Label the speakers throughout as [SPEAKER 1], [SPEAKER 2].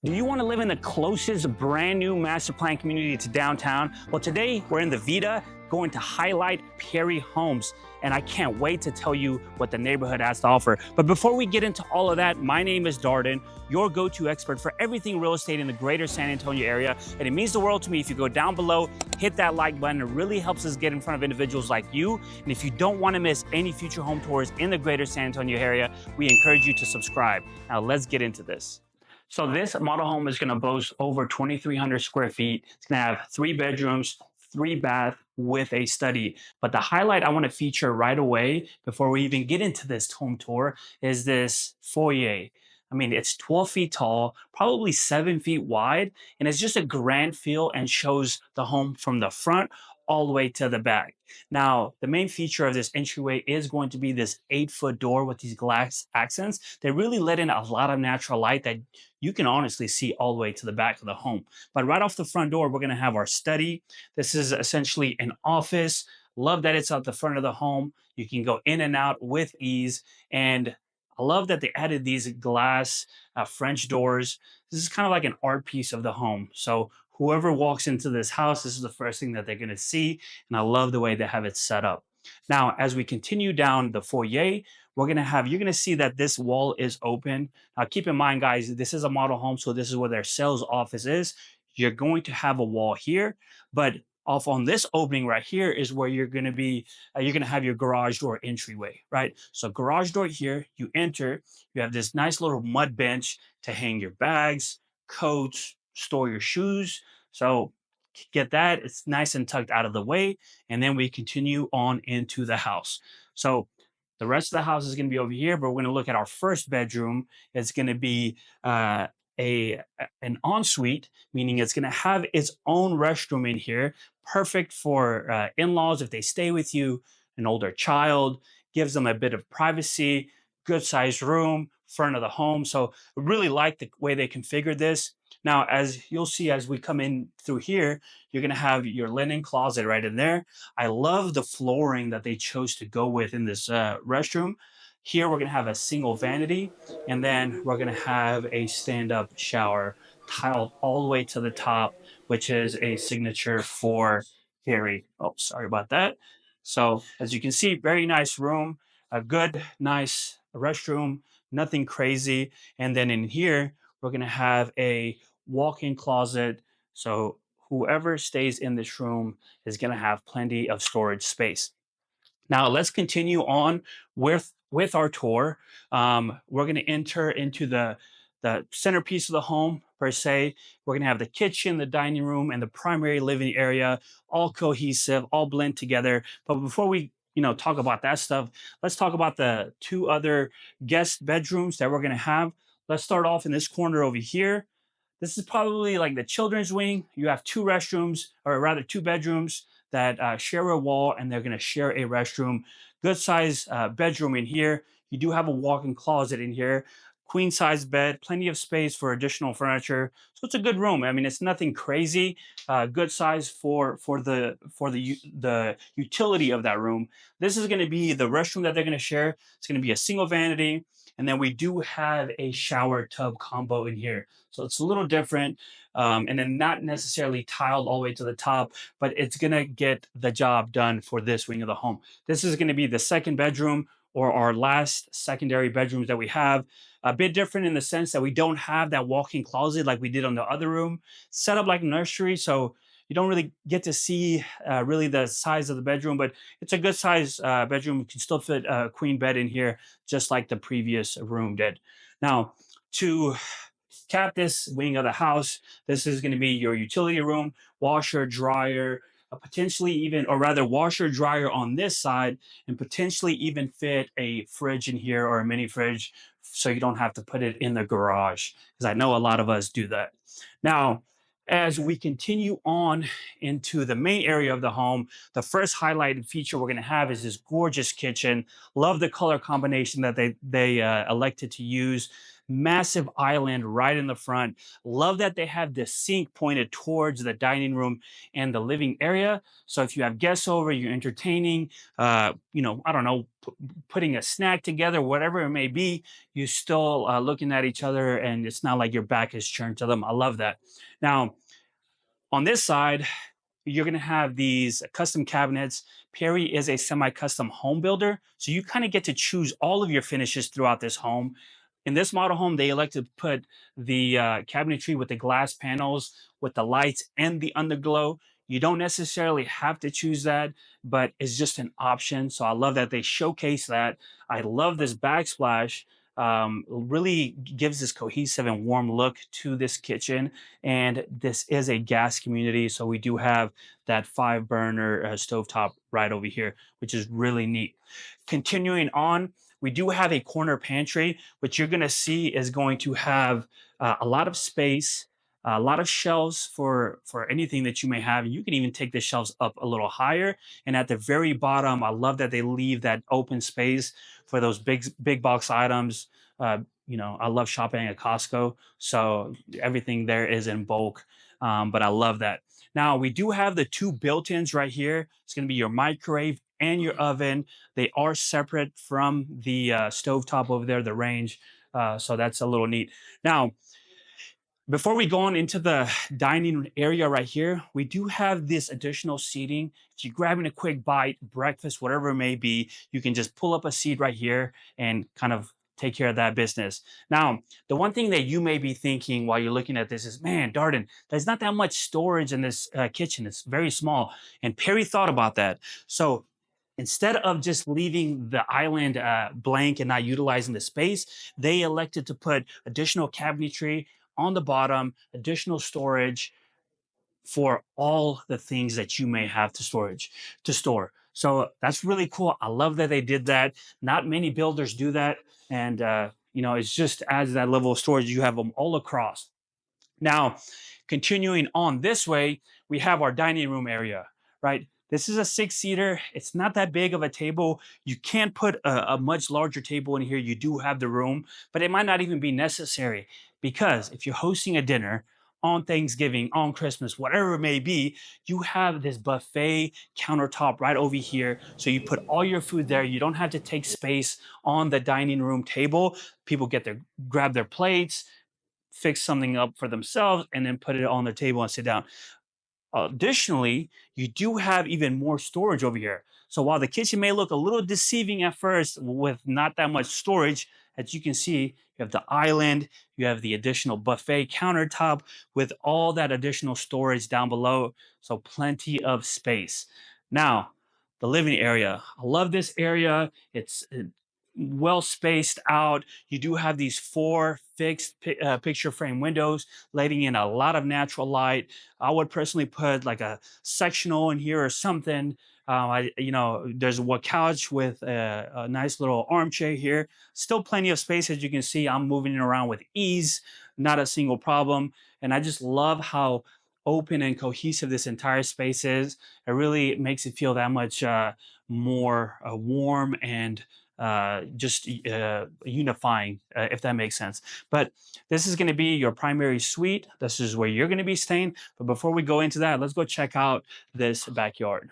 [SPEAKER 1] Do you want to live in the closest brand new master plan community to downtown? Well, today we're in the Vita going to highlight Perry Homes, and I can't wait to tell you what the neighborhood has to offer. But before we get into all of that, my name is Dardan, your go-to expert for everything real estate in the greater San Antonio area. And it means the world to me if you go down below, hit that like button. It really helps us get in front of individuals like you. And if you don't want to miss any future home tours in the greater San Antonio area, we encourage you to subscribe. Now let's get into this. So this model home is going to boast over 2,300 square feet. It's going to have 3 bedrooms, 3 bath with a study. But the highlight I want to feature right away before we even get into this home tour is this foyer. I mean, it's 12 feet tall, probably 7 feet wide, and it's just a grand feel and shows the home from the front all the way to the back. Now, the main feature of this entryway is going to be this 8-foot door with these glass accents. They really let in a lot of natural light that you can honestly see all the way to the back of the home. But right off the front door, we're going to have our study. This is essentially an office. Love that it's at the front of the home. You can go in and out with ease. And I love that they added these glass French doors. This is kind of like an art piece of the home. So whoever walks into this house, this is the first thing that they're going to see. And I love the way they have it set up. Now, as we continue down the foyer, you're going to see that this wall is open. Now, keep in mind, guys, this is a model home, so this is where their sales office is. You're going to have a wall here, but off on this opening right here is where you're going to have your garage door entryway, right? So garage door here, you enter, you have this nice little mud bench to hang your bags, coats, store your shoes. So get that, it's nice and tucked out of the way. And then we continue on into the house. So the rest of the house is going to be over here, but we're going to look at our first bedroom. It's going to be a an ensuite, meaning it's going to have its own restroom in here, perfect for in-laws if they stay with you, an older child, gives them a bit of privacy, good sized room, front of the home. So I really like the way they configured this. Now, as you'll see as we come in through here, you're going to have your linen closet right in there. I love the flooring that they chose to go with in this restroom. Here, we're going to have a single vanity, and then we're going to have a stand up shower tiled all the way to the top, which is a signature for Harry. Oh, sorry about that. So, as you can see, very nice room, a good, nice restroom, nothing crazy. And then in here, we're going to have a walk in closet. So, whoever stays in this room is going to have plenty of storage space. Now let's continue on with our tour. We're going to enter into the centerpiece of the home per se. We're going to have the kitchen, the dining room, and the primary living area all cohesive, all blend together. But before we talk about that stuff, let's talk about the two other guest bedrooms that we're going to have. Let's start off in this corner over here. This is probably like the children's wing. You have two restrooms, or rather two bedrooms that share a wall, and they're going to share a restroom. Good size bedroom in here. You do have a walk-in closet in here. Queen size bed, plenty of space for additional furniture. So it's a good room. I mean, it's nothing crazy. Good size for the utility of that room. This is going to be the restroom that they're going to share. It's going to be a single vanity, and then we do have a shower tub combo in here. So it's a little different, and then not necessarily tiled all the way to the top, but it's going to get the job done for this wing of the home. This is going to be the second bedroom, or our last secondary bedrooms that we have. A bit different in the sense that we don't have that walk-in closet like we did on the other room. Set up like nursery, so you don't really get to see really the size of the bedroom, but it's a good size bedroom. You can still fit a queen bed in here, just like the previous room did. Now, to cap this wing of the house, this is going to be your utility room, washer, dryer, potentially even, or rather, washer, dryer on this side, and potentially even fit a fridge in here or a mini fridge so you don't have to put it in the garage, because I know a lot of us do that. Now, as we continue on into the main area of the home, the first highlighted feature we're going to have is this gorgeous kitchen. Love the color combination that they elected to use. massive island right in the front. Love that they have the sink pointed towards the dining room and the living area. So if you have guests over, you're entertaining, I don't know, putting a snack together, whatever it may be, you're still looking at each other and it's not like your back is turned to them. I love that. Now, on this side, you're going to have these custom cabinets. Perry is a semi-custom home builder, so you kind of get to choose all of your finishes throughout this home. In this model home, they elected to put the cabinetry with the glass panels, with the lights and the underglow. You don't necessarily have to choose that, but it's just an option. So I love that they showcase that. I love this backsplash. Really gives this cohesive and warm look to this kitchen. And this is a gas community, so we do have that 5 burner stovetop right over here, which is really neat. Continuing on, we do have a corner pantry, which you're going to see is going to have a lot of space, a lot of shelves for anything that you may have. You can even take the shelves up a little higher. And at the very bottom, I love that they leave that open space for those big box items. I love shopping at Costco, so everything there is in bulk. But I love that. Now we do have the 2 built-ins right here. It's going to be your microwave and your oven. They are separate from the stovetop over there, the range. So that's a little neat. Now, before we go on into the dining area right here, we do have this additional seating. If you're grabbing a quick bite, breakfast, whatever it may be, you can just pull up a seat right here and kind of take care of that business. Now, the one thing that you may be thinking while you're looking at this is, man, Dardan, there's not that much storage in this kitchen. It's very small. And Perry thought about that. So instead of just leaving the island blank and not utilizing the space, they elected to put additional cabinetry on the bottom, additional storage for all the things that you may have to store. So that's really cool. I love that they did that. Not many builders do that, and it's just adds that level of storage. You have them all across. Now, continuing on this way, we have our dining room area, right? This is a 6-seater. It's not that big of a table. You can put a much larger table in here. You do have the room, but it might not even be necessary because if you're hosting a dinner on Thanksgiving, on Christmas, whatever it may be, you have this buffet countertop right over here. So you put all your food there. You don't have to take space on the dining room table. People grab their plates, fix something up for themselves, and then put it on their table and sit down. Additionally, you do have even more storage over here. So while the kitchen may look a little deceiving at first with not that much storage, as you can see, you have the island, you have the additional buffet countertop with all that additional storage down below. So plenty of space. Now, the living area. I love this area. It's well spaced out. You do have these 4 fixed picture frame windows, letting in a lot of natural light. I would personally put like a sectional in here or something. There's a couch with a nice little armchair here. Still plenty of space, as you can see. I'm moving it around with ease, not a single problem. And I just love how open and cohesive this entire space is. It really makes it feel that much more warm and just unifying, if that makes sense. But this is going to be your primary suite. This is where you're going to be staying. But before we go into that, let's go check out this backyard.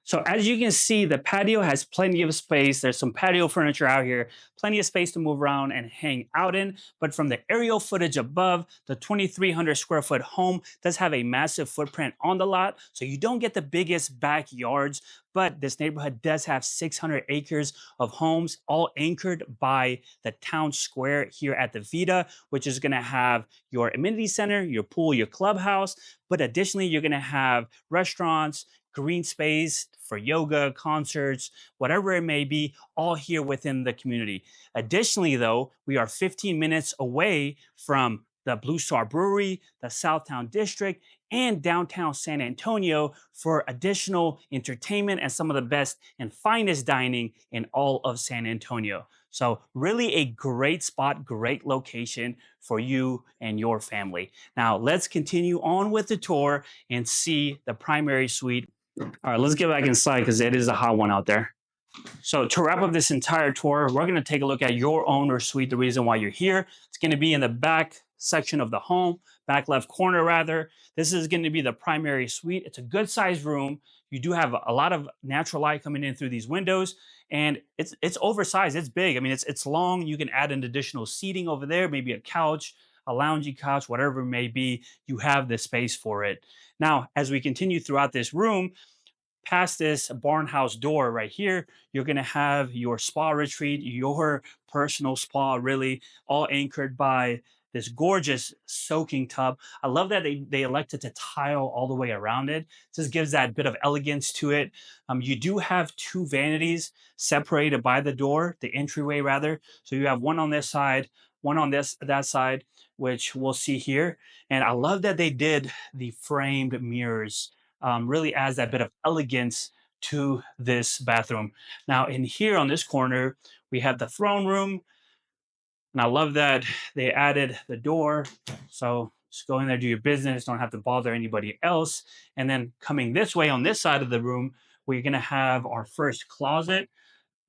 [SPEAKER 1] So as you can see, the patio has plenty of space. There's some patio furniture out here, plenty of space to move around and hang out in. But from the aerial footage above, the 2,300 square foot home does have a massive footprint on the lot. So you don't get the biggest backyards, but this neighborhood does have 600 acres of homes, all anchored by the town square here at the Vita, which is going to have your amenity center, your pool, your clubhouse. But additionally, you're going to have restaurants, green space for yoga, concerts, whatever it may be, all here within the community. Additionally, though, we are 15 minutes away from the Blue Star Brewery, the Southtown District, and downtown San Antonio for additional entertainment and some of the best and finest dining in all of San Antonio. So really a great spot, great location for you and your family. Now let's continue on with the tour and see the primary suite. All right, let's get back inside because it is a hot one out there. So to wrap up this entire tour, we're going to take a look at your owner suite, the reason why you're here. It's going to be in the back section of the home, back left corner rather. This is going to be the primary suite. It's a good sized room. You do have a lot of natural light coming in through these windows, and it's oversized. It's big. I mean, it's long. You can add an additional seating over there, maybe a couch, a loungy couch, whatever it may be. You have the space for it. Now, as we continue throughout this room, past this barn house door right here, you're going to have your spa retreat, your personal spa, really all anchored by this gorgeous soaking tub. I love that they elected to tile all the way around it. Just gives that bit of elegance to it. You do have two vanities separated by the door, the entryway rather. So you have one on this side, one on that side, which we'll see here. And I love that they did the framed mirrors, really adds that bit of elegance to this bathroom. Now, in here on this corner, we have the throne room, and I love that they added the door. So just go in there, do your business, don't have to bother anybody else. And then coming this way on this side of the room, we're going to have our first closet.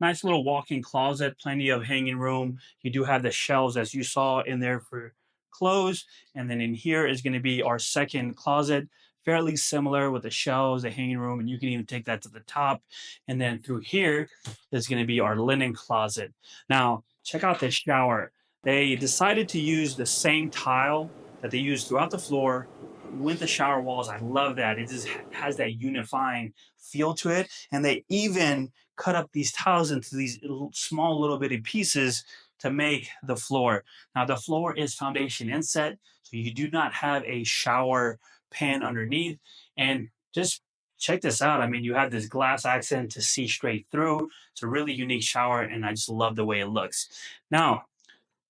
[SPEAKER 1] Nice little walk-in closet, plenty of hanging room. You do have the shelves as you saw in there for clothes. And then in here is going to be our second closet, fairly similar with the shelves, the hanging room, and you can even take that to the top. And then through here is going to be our linen closet. Now, check out this shower. They decided to use the same tile that they use throughout the floor with the shower walls. I love that. It just has that unifying feel to it. And they even cut up these tiles into these small little bitty pieces to make the floor. Now the floor is foundation inset, so you do not have a shower pan underneath. And just check this out. I mean, you have this glass accent to see straight through. It's a really unique shower, and I just love the way it looks. Now,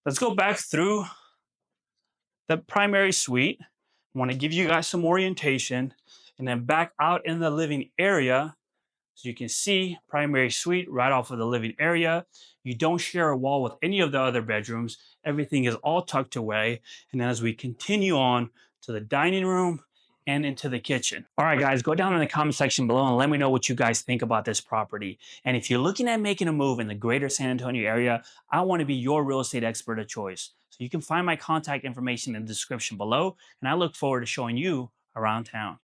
[SPEAKER 1] let's go back through the primary suite. I want to give you guys some orientation, and then back out in the living area. So you can see primary suite right off of the living area. You don't share a wall with any of the other bedrooms. Everything is all tucked away. And then as we continue on to the dining room and into the kitchen. All right, guys, go down in the comment section below and let me know what you guys think about this property. And if you're looking at making a move in the greater San Antonio area, I want to be your real estate expert of choice. So you can find my contact information in the description below. And I look forward to showing you around town.